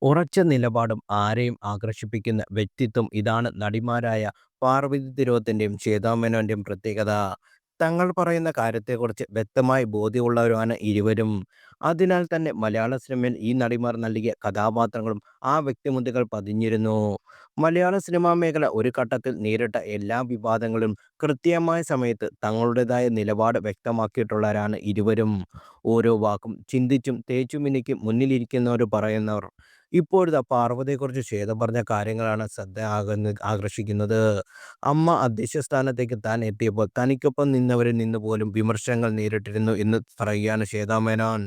ഉറച്ച നിലപാടും ആരെയും ആകർഷിപ്പിക്കുന്ന വ്യക്തിത്വം ഇതാണ് നടിമാരായ പാർവതി തിരുവോത്തിന്റെയും ശ്വേതാ മേനോന്റെയും പ്രത്യേകത. തങ്ങൾ പറയുന്ന കാര്യത്തെക്കുറിച്ച് വ്യക്തമായി ബോധ്യമുള്ളവരാണ് ഇരുവരും. അതിനാൽ തന്നെ മലയാള സിനിമയിൽ ഈ നടിമാർ നൽകിയ കഥാപാത്രങ്ങളും ആ വ്യക്തിമുദ്രകൾ പതിഞ്ഞിരുന്നു. മലയാള സിനിമാ മേഖല ഒരു ഘട്ടത്തിൽ നേരിട്ട എല്ലാ വിവാദങ്ങളും കൃത്യമായ സമയത്ത് തങ്ങളുടേതായ നിലപാട് വ്യക്തമാക്കിയിട്ടുള്ളവരാണ് ഇരുവരും. ഓരോ വാക്കും ചിന്തിച്ചും തേച്ചുമിനിക്കും മുന്നിലിരിക്കുന്നവർ പറയുന്നവർ. ഇപ്പോഴിതാ പാർവതിയെക്കുറിച്ച് ശ്വേത പറഞ്ഞ കാര്യങ്ങളാണ് ആകർഷിക്കുന്നത്. അമ്മ അധ്യക്ഷ സ്ഥാനത്തേക്ക് താൻ എത്തിയപ്പോൾ തനിക്കൊപ്പം നിന്നവരിൽ നിന്ന് പോലും വിമർശനങ്ങൾ നേരിട്ടിരുന്നു എന്ന് പറയുകയാണ് ശ്വേതാ മേനോൻ.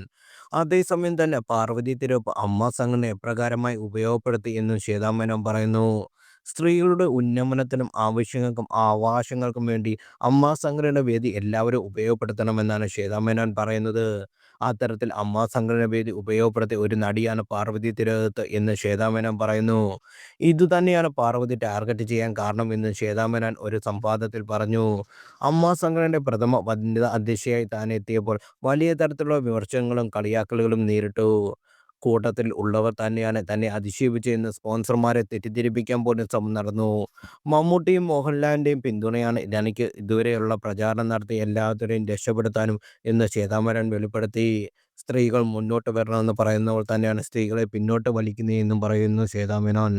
അതേസമയം തന്നെ പാർവതി തിരുവപ്പ് അമ്മ സംഘടന എപ്രകാരമായി ഉപയോഗപ്പെടുത്തി എന്നും ശ്വേതാ മേനോൻ പറയുന്നു. സ്ത്രീകളുടെ ഉന്നമനത്തിനും ആവശ്യങ്ങൾക്കും അവകാശങ്ങൾക്കും വേണ്ടി അമ്മ സംഘടന വേദി എല്ലാവരും ഉപയോഗപ്പെടുത്തണമെന്നാണ് ശ്വേതാ മേനോൻ പറയുന്നത്. അത്തരത്തിൽ അമ്മ സംഘടന വേദി ഉപയോഗപ്പെടുത്തിയ ഒരു നടിയാണ് പാർവതി തിരോധത്ത് എന്ന് ശ്വേതാ മേനോൻ പറയുന്നു. ഇതുതന്നെയാണ് പാർവതി ടാർഗറ്റ് ചെയ്യാൻ കാരണമെന്ന് ശ്വേതാ മേനോൻ ഒരു സംവാദത്തിൽ പറഞ്ഞു. അമ്മ സംഘടനയുടെ പ്രഥമ വനിതാ അധ്യക്ഷയായി താൻ എത്തിയപ്പോൾ വലിയ തരത്തിലുള്ള വിമർശനങ്ങളും കളിയാക്കലുകളും നേരിട്ടു. കൂട്ടത്തിൽ ഉള്ളവർ തന്നെയാണ് തന്നെ അതിശയിപ്പിച്ചതെന്ന് സ്പോൺസർമാരെ തെറ്റിദ്ധരിപ്പിക്കാൻ പോലും ശ്രമം നടന്നു. മമ്മൂട്ടിയും മോഹൻലാലിൻ്റെയും പിന്തുണയാണ് തനിക്ക് ഇതുവരെയുള്ള പ്രചാരണം നടത്തി എല്ലാവരെയും രക്ഷപ്പെടുത്താനും എന്ന് ശ്വേതാ മേനോൻ വെളിപ്പെടുത്തി. സ്ത്രീകൾ മുന്നോട്ട് വരണമെന്ന് പറയുന്നവർ തന്നെയാണ് സ്ത്രീകളെ പിന്നോട്ട് വലിക്കുന്നതെന്നും പറയുന്നു ശ്വേതാ മേനോൻ.